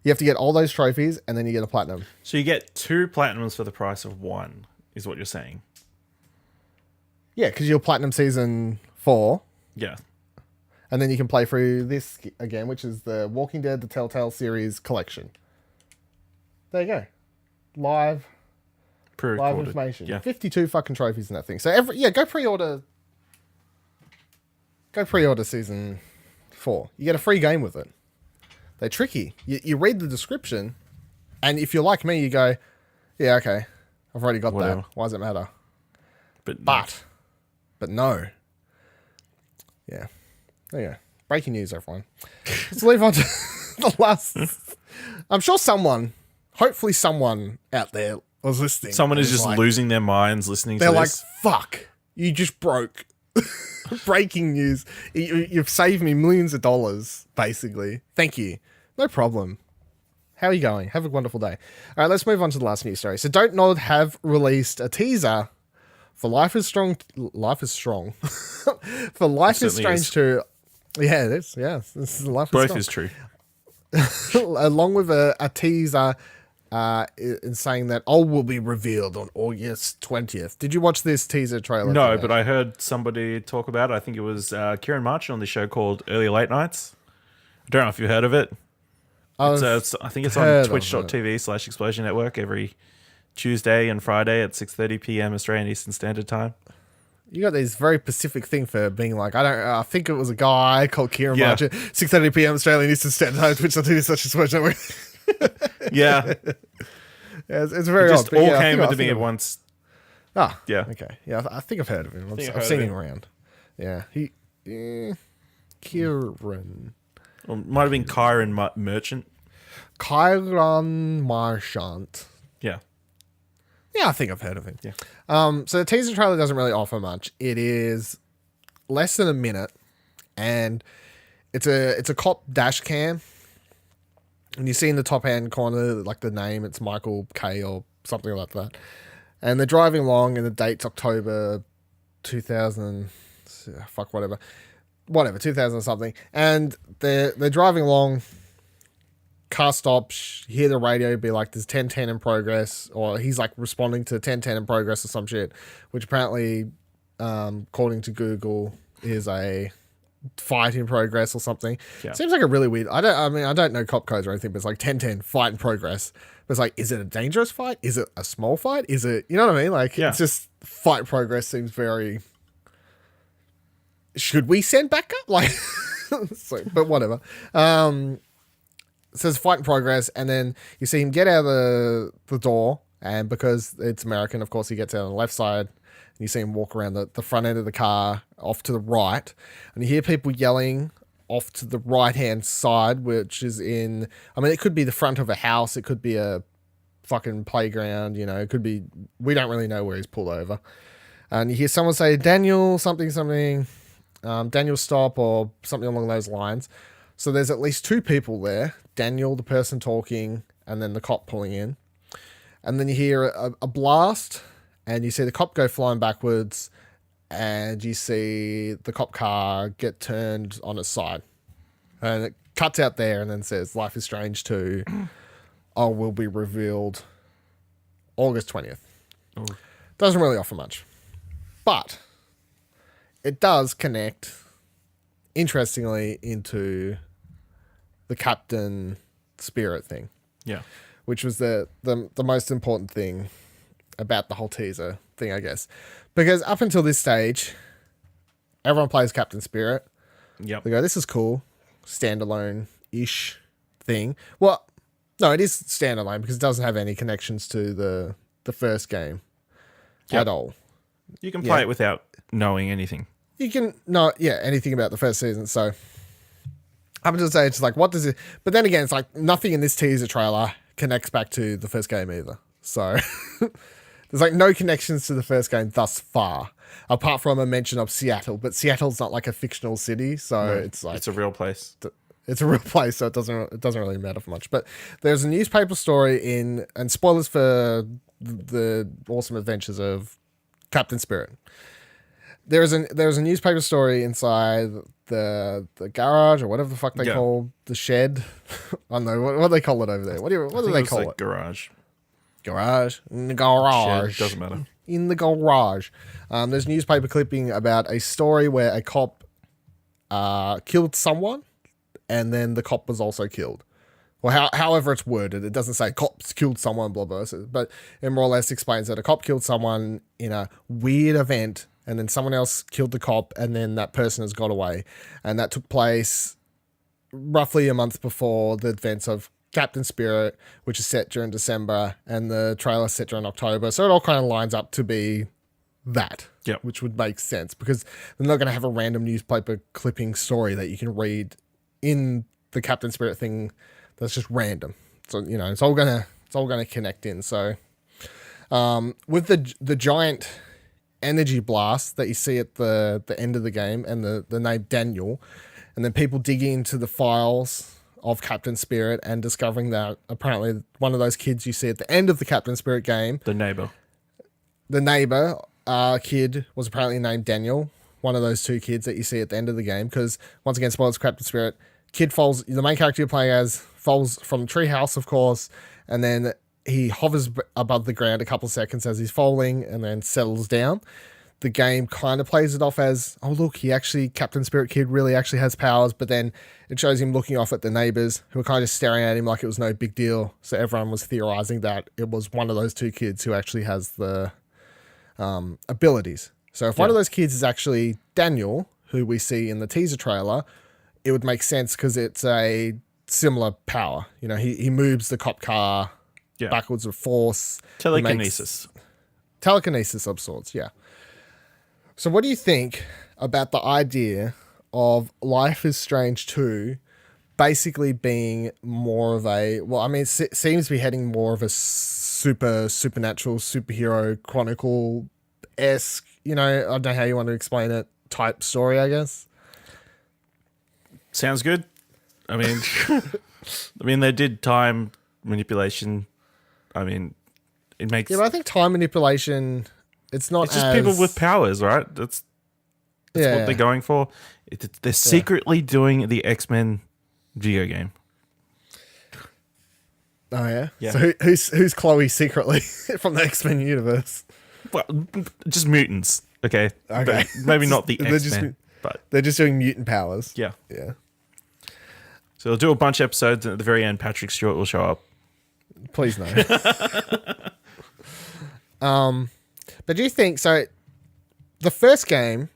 You have to get all those trophies, and then you get a platinum. So you get 2 platinums for the price of 1, is what you're saying. Yeah, because you'll platinum season 4, Yeah. and then you can play through this again, which is the Walking Dead, the Telltale series collection. There you go. Live Pre-recorded. information. Yeah. 52 fucking trophies in that thing. So go pre-order. Go pre-order season 4. You get a free game with it. They're tricky. You read the description, and if you're like me, you go, yeah, okay, I've already got Whatever. that. Why does it matter? But no. Yeah. There you go. Breaking news, everyone. Let's move on to the last. I'm sure hopefully someone out there was listening. someone is and just like, losing their minds listening to they're like, this. fuck, you just broke. Breaking news. You've saved me millions of dollars, basically. Thank you. No problem. How are you going? Have a wonderful day. All right, let's move on to the last news story. So DontNod have released a teaser for Life is Strong. For Life is certainly Strange is. 2. Yeah, it is. Yeah, this is Life is Both Strong. is true. Along with a teaser in saying that all will be revealed on August 20th. Did you watch this teaser trailer? No, but I heard somebody talk about it. I think it was Kieran March on the show called Early Late Nights. I don't know if you heard of it. I think it's on twitch.tv/Explosion Network every Tuesday and Friday at 6:30 p.m. Australian Eastern Standard Time. You got this very specific thing for being like, I think it was a guy called Kieran March at 6:30 p.m. Australian Eastern Standard Time, twitch.tv/Explosion Network. Yeah. Yeah, it's very It just odd. But all yeah, came into I me think at once. Ah, Yeah. okay. Yeah, I think I've heard of him. think I've I've heard seen of him him. around. Yeah, Kieran. Or it might have been Kyron Merchant. Kyron Marchant. Yeah. Yeah, I think I've heard of him. Yeah. So the teaser trailer doesn't really offer much. It is less than a minute, and it's a cop dash cam. And you see in the top hand corner, like the name, it's Michael K or something like that. And they're driving along, and the date's October 2000. Fuck, whatever, 2000 or something. And they're driving along. Car stops. You hear the radio be like, "There's 1010 in progress," or he's like responding to 1010 in progress or some shit, which apparently, according to Google, is a fight in progress or something. Yeah. Seems like a really weird. I don't know cop codes or anything, but it's like 1010 fight in progress. But it's like, is it a dangerous fight? Is it a small fight? Is it, you know what I mean? Like, Yeah. it's just fight in progress seems very. Should we send backup? Like, so, but whatever. It says fight in progress, and then you see him get out of the door, and because it's American, of course, he gets out on the left side, and you see him walk around the front end of the car off to the right, and you hear people yelling off to the right-hand side, which is in, I mean, it could be the front of a house, it could be a fucking playground, you know, it could be, we don't really know where he's pulled over. And you hear someone say, Daniel, something, Daniel stop, or something along those lines. So there's at least two people there. Daniel, the person talking, and then the cop pulling in. And then you hear a blast, and you see the cop go flying backwards, and you see the cop car get turned on its side. And it cuts out there and then says, Life is Strange 2, will be revealed August 20th. Oh. Doesn't really offer much. But it does connect, interestingly, into the Captain Spirit thing, Yeah. which was the most important thing about the whole teaser thing, I guess. Because up until this stage, everyone plays Captain Spirit. Yep. They go, this is cool, standalone-ish thing. Well, no, it is standalone because it doesn't have any connections to the first game at all. You can play it without knowing anything. You can not, anything about the first season. So up until the stage, it's like, what does it? But then again, it's like nothing in this teaser trailer connects back to the first game either. So there's like no connections to the first game thus far, apart from a mention of Seattle. But Seattle's not like a fictional city, so it's like It's a real place. it's a real place, so it doesn't really matter for much. But there's a newspaper story and spoilers for the awesome adventures of Captain Spirit. There's a newspaper story inside the garage or whatever the fuck they call the shed. I don't know what do they call it over there. What do they call it? Garage. Garage. In the garage. Shed, doesn't matter. In the garage. There's a newspaper clipping about a story where a cop killed someone, and then the cop was also killed. or however it's worded. It doesn't say cops killed someone, blah, blah, blah, but it more or less explains that a cop killed someone in a weird event, and then someone else killed the cop, and then that person has got away. And that took place roughly a month before the events of Captain Spirit, which is set during December, and the trailer set during October. So it all kind of lines up to be that, which would make sense, because they're not going to have a random newspaper clipping story that you can read in the Captain Spirit thing that's just random. So, you know, it's all gonna connect in. So with the giant energy blast that you see at the end of the game, and the name Daniel, and then people digging into the files of Captain Spirit and discovering that apparently one of those kids you see at the end of the Captain Spirit game, the neighbor kid, was apparently named Daniel, one of those two kids that you see at the end of the game. Because once again, spoilers, Captain Spirit, kid falls, the main character you're playing as falls from the treehouse, of course, and then he hovers above the ground a couple of seconds as he's falling and then settles down. The game kind of plays it off as, oh look, Captain Spirit Kid really actually has powers, but then it shows him looking off at the neighbors who are kind of staring at him like it was no big deal. So everyone was theorizing that it was one of those two kids who actually has the abilities. So if one of those kids is actually Daniel, who we see in the teaser trailer, it would make sense because it's a similar power. You know, he moves the cop car backwards with force. Telekinesis of sorts, yeah. So what do you think about the idea of Life is Strange 2 basically being more of a, well, I mean, it seems to be heading more of a supernatural, superhero, Chronicle-esque, you know, I don't know how you want to explain it, type story, I guess? Sounds good. I mean, they did time manipulation. I mean, it makes... Yeah, but I think time manipulation... It's just people with powers, right? That's what they're going for. They're secretly doing the X-Men video game. Oh yeah. So who's Chloe secretly from the X-Men universe? Well, just mutants. Okay. But maybe not the X-Men. But they're just doing mutant powers. Yeah. Yeah. So they'll do a bunch of episodes, and at the very end, Patrick Stewart will show up. Please no. But do you think so? The first game,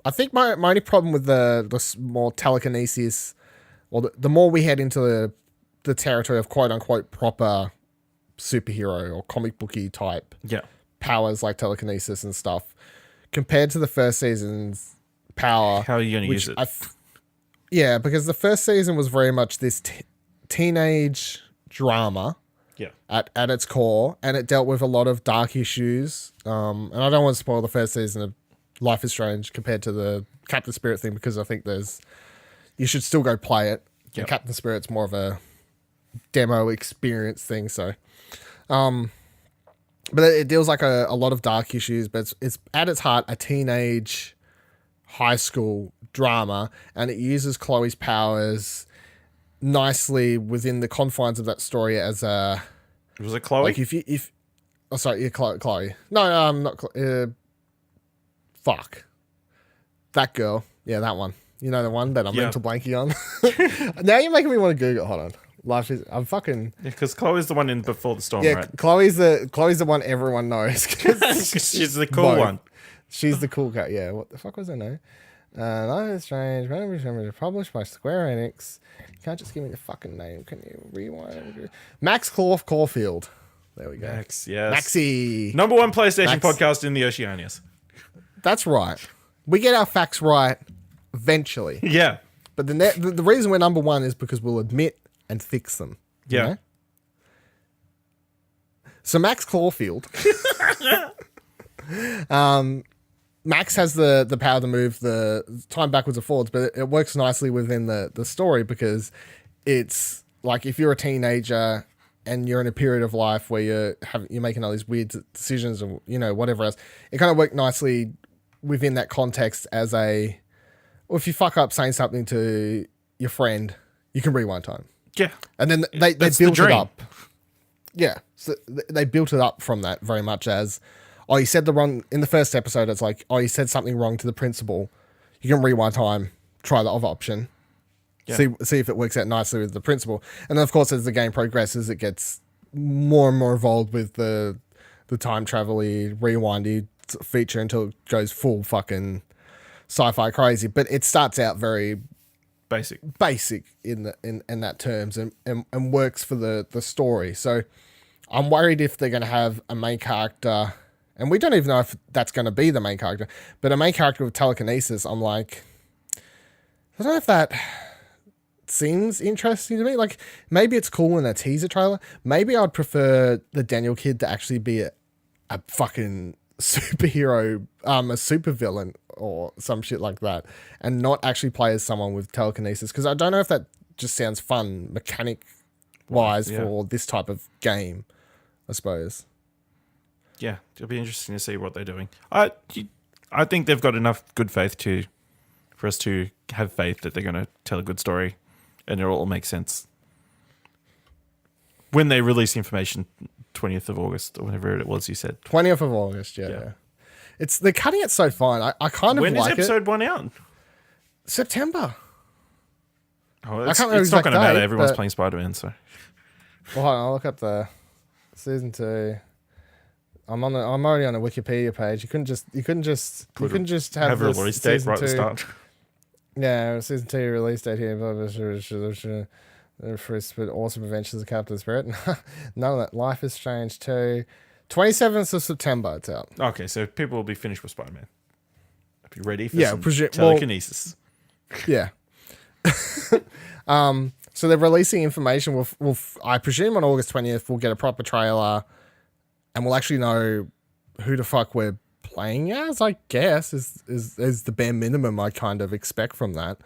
I think my only problem with the more telekinesis, or the more we head into the territory of quote unquote proper superhero or comic booky type powers like telekinesis and stuff, compared to the first season's power. How are you going to use it? Because the first season was very much this teenage drama. At its core, and it dealt with a lot of dark issues. And I don't want to spoil the first season of Life is Strange compared to the Captain Spirit thing, because I think you should still go play it. And Captain Spirit's more of a demo experience thing. So, but it deals like a lot of dark issues, but it's at its heart a teenage high school drama, and it uses Chloe's powers nicely within the confines of that story as a... Was it Chloe? Like Chloe. No, not fuck. That girl. Yeah, that one. You know the one that I'm mental blanking on? Now you're making me want to Google. Hold on. I'm fucking... Yeah, because Chloe's the one in Before the Storm, right? Chloe's the one everyone knows. Because she's the cool one. She's the cool guy. Yeah, what the fuck was her name? Life is Strange, published by Square Enix. You can't just give me the fucking name. Can you rewind? Max Caulfield. There we go. Max, yes. Maxi. Number one PlayStation podcast in the Oceanias. That's right. We get our facts right eventually. Yeah. But the reason we're number one is because we'll admit and fix them. Yeah. You know? So Max Caulfield. Max has the power to move the time backwards and forwards, but it works nicely within the story, because it's like if you're a teenager and you're in a period of life where you're making all these weird decisions or, you know, whatever else, it kind of worked nicely within that context as well, if you fuck up saying something to your friend, you can rewind time. Yeah. And then they built it up. Yeah. So they built it up from that very much as... Oh, you said in the first episode, it's like, oh, you said something wrong to the principal. You can rewind time, try the other option. Yeah. See if it works out nicely with the principal. And then, of course, as the game progresses, it gets more and more involved with the time travel-y, rewindy feature until it goes full fucking sci-fi crazy. But it starts out very basic in that terms and works for the story. So I'm worried if they're going to have a main character, and we don't even know if that's going to be the main character, but a main character with telekinesis. I'm like, I don't know if that seems interesting to me. Like, maybe it's cool in a teaser trailer. Maybe I'd prefer the Daniel kid to actually be a fucking superhero, a supervillain or some shit like that, and not actually play as someone with telekinesis, because I don't know if that just sounds fun mechanic wise for this type of game, I suppose. Yeah, it'll be interesting to see what they're doing. I think they've got enough good faith for us to have faith that they're going to tell a good story and it'll all make sense. When they release information, 20th of August or whenever it was you said. 20th of August, yeah. They're cutting it so fine. I kind of like it. When is episode 1 out? September. Oh, it's not going to matter. Everyone's playing Spider-Man, so. Well, hold on, I'll look up the season 2. I'm already on a Wikipedia page. You couldn't just have a release date right at the start. Yeah, season 2 release date here. First, but awesome adventures of Captain Spirit. None of that. Life is Strange 2. 27th of September, it's out. Okay, so people will be finished with Spider-Man. Be ready for some telekinesis. Yeah. So they're releasing information. We'll I presume on August 20th we'll get a proper trailer, and we'll actually know who the fuck we're playing as, I guess, is the bare minimum I kind of expect from that.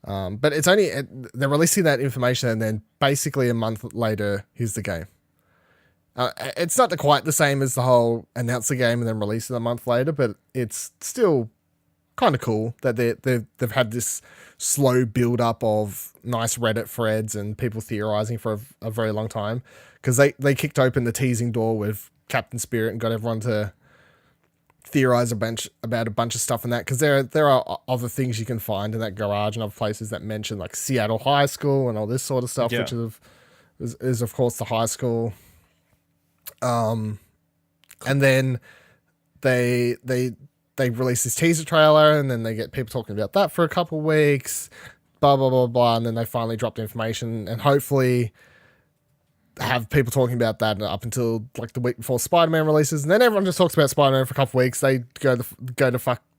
But it's only they're releasing that information, and then basically a month later, here's the game. It's not quite the same as the whole announce the game and then release it a month later, but it's still kind of cool that they've had this slow build up of nice Reddit threads and people theorizing for a very long time, because they kicked open the teasing door with Captain Spirit and got everyone to theorize about a bunch of stuff in that, because there are other things you can find in that garage and other places that mention like Seattle High School and all this sort of stuff, which is of course the high school. And then they release this teaser trailer, and then they get people talking about that for a couple of weeks, blah blah blah blah, and then they finally drop the information, and hopefully have people talking about that up until like the week before Spider-Man releases, and then everyone just talks about Spider-Man for a couple of weeks. They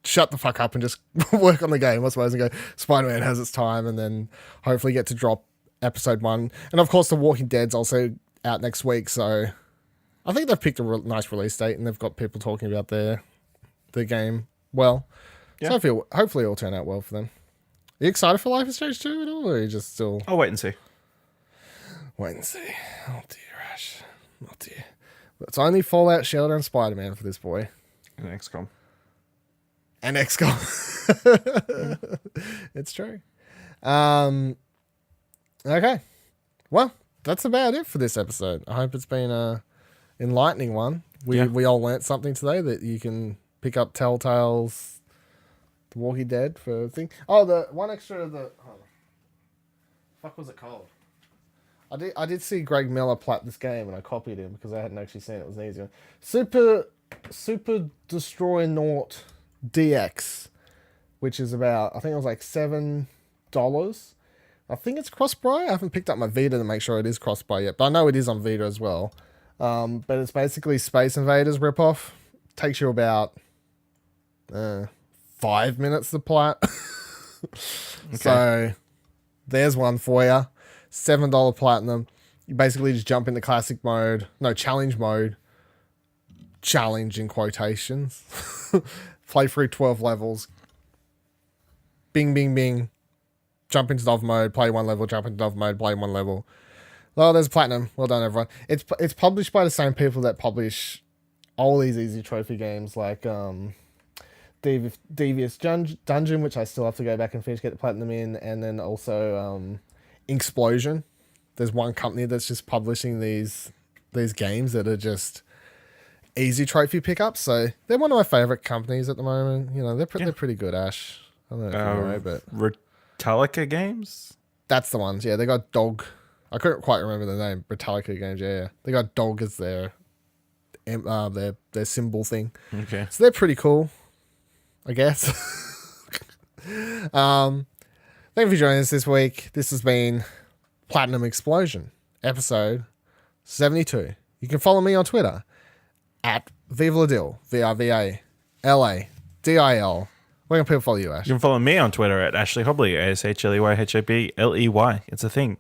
shut the fuck up and just work on the game, I suppose, and go, Spider-Man has its time, and then hopefully get to drop episode 1. And of course, The Walking Dead's also out next week, so I think they've picked a nice release date, and they've got people talking about their game well. Yeah. So hopefully it'll turn out well for them. Are you excited for Life is Strange 2 at all, or are you just still... I'll wait and see. Wait and see. Oh dear, Ash. Oh dear. But it's only Fallout Shelter and Spider-Man for this boy. And XCOM. It's true. Okay. Well, that's about it for this episode. I hope it's been a enlightening one. We all learnt something today, that you can pick up Telltales, The Walking Dead for a thing. Oh, the one extra of the... Oh, fuck was it called? I did see Greg Miller plat this game, and I copied him because I hadn't actually seen it. It was an easy one. Super Destroy Naught DX, which is about, I think it was like $7. I think it's cross-buy. I haven't picked up my Vita to make sure it is cross-buy yet, but I know it is on Vita as well. But it's basically Space Invaders ripoff. Takes you about 5 minutes to plat. Okay. So there's one for you. $7 platinum. You basically just jump into challenge mode. Challenge in quotations. Play through 12 levels. Bing, bing, bing. Jump into Dove mode, play one level, jump into Dove mode, play one level. Well, there's platinum. Well done, everyone. It's published by the same people that publish all these easy trophy games, like Devious Dungeon, which I still have to go back and finish, get the platinum in, and then also Explosion. There's one company that's just publishing these games that are just easy trophy pickups. So they're one of my favorite companies at the moment. You know, they're pretty good, Ash. I don't know if you know, but Retallica Games. That's the ones. Yeah, they got Dog. I couldn't quite remember the name. Metallica Games. Yeah. They got Dog as their symbol thing. Okay. So they're pretty cool, I guess. Thank you for joining us this week. This has been Platinum Explosion, episode 72. You can follow me on Twitter at VivaLadil, VIVALADIL. Where can people follow you, Ash? You can follow me on Twitter at Ashley Hobley, ASHLEYHOBLEY. It's a thing.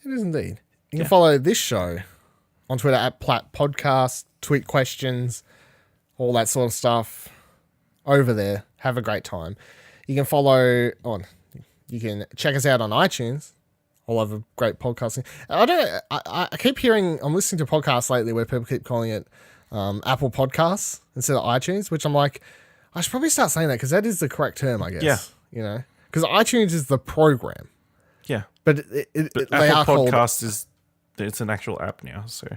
It is indeed. You can follow this show on Twitter at Plat Podcast, tweet questions, all that sort of stuff over there. Have a great time. You can you can check us out on iTunes. All over great podcasting. I keep hearing, I'm listening to podcasts lately where people keep calling it Apple Podcasts instead of iTunes, which I'm like, I should probably start saying that because that is the correct term, I guess. Yeah. You know, because iTunes is the program. Yeah. But they are Apple called... Podcast it's an actual app now, so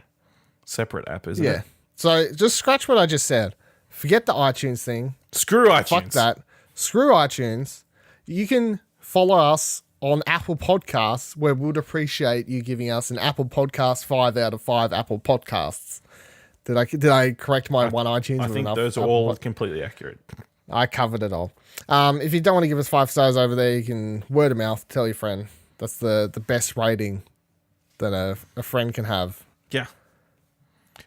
separate app, isn't it? Yeah. So just scratch what I just said. Forget the iTunes thing. Screw iTunes. Fuck that. Screw iTunes. You can follow us on Apple Podcasts, where we'd appreciate you giving us an Apple Podcast 5 out of 5 Apple Podcasts. Did I correct my one iTunes? I think those are all completely accurate. I covered it all. If you don't want to give us 5 stars over there, you can word of mouth, tell your friend. That's the best rating that a friend can have. Yeah.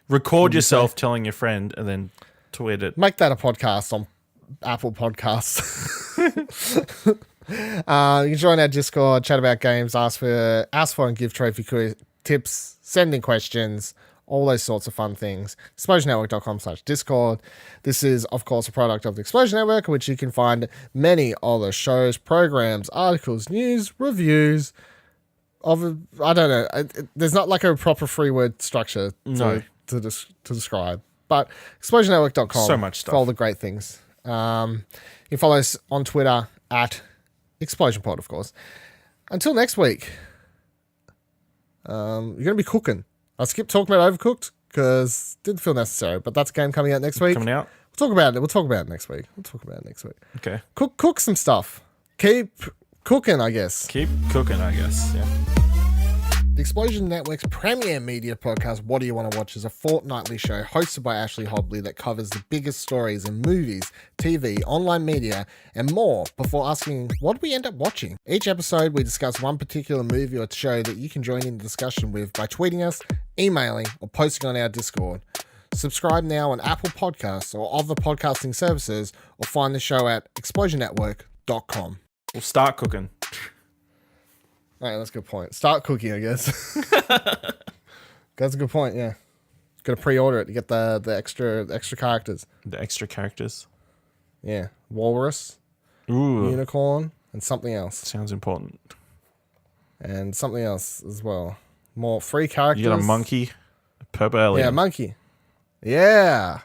Record yourself telling your friend and then tweet it. Make that a podcast on Apple Podcasts. You can join our Discord, chat about games, ask for and give trophy tips, send in questions, all those sorts of fun things. ExplosionNetwork.com/Discord. This is, of course, a product of the Explosion Network, which you can find many other shows, programs, articles, news, reviews. I don't know. There's not like a proper free word structure to describe. But ExplosionNetwork.com. So much stuff. For all the great things. You can follow us on Twitter at ExplosionPod, of course. Until next week, you're going to be cooking. I skipped talking about Overcooked because it didn't feel necessary, but that's a game coming out next week. Coming out? We'll talk about it. We'll talk about it next week. Okay. Cook some stuff. Keep cooking, I guess. Keep cooking, I guess. Yeah. The Explosion Network's premier media podcast, What Do You Want to Watch, is a fortnightly show hosted by Ashley Hobley that covers the biggest stories in movies, TV, online media, and more before asking, what did we end up watching? Each episode, we discuss one particular movie or show that you can join in the discussion with by tweeting us, emailing, or posting on our Discord. Subscribe now on Apple Podcasts or other podcasting services, or find the show at explosionnetwork.com. We'll start cooking. All right, that's a good point. Start cooking, I guess. That's a good point, yeah. Got to pre-order it to get the extra characters. The extra characters? Yeah. Walrus, unicorn, and something else. Sounds important. And something else as well. More free characters. You got a monkey, a purple alien. Yeah, monkey. Yeah.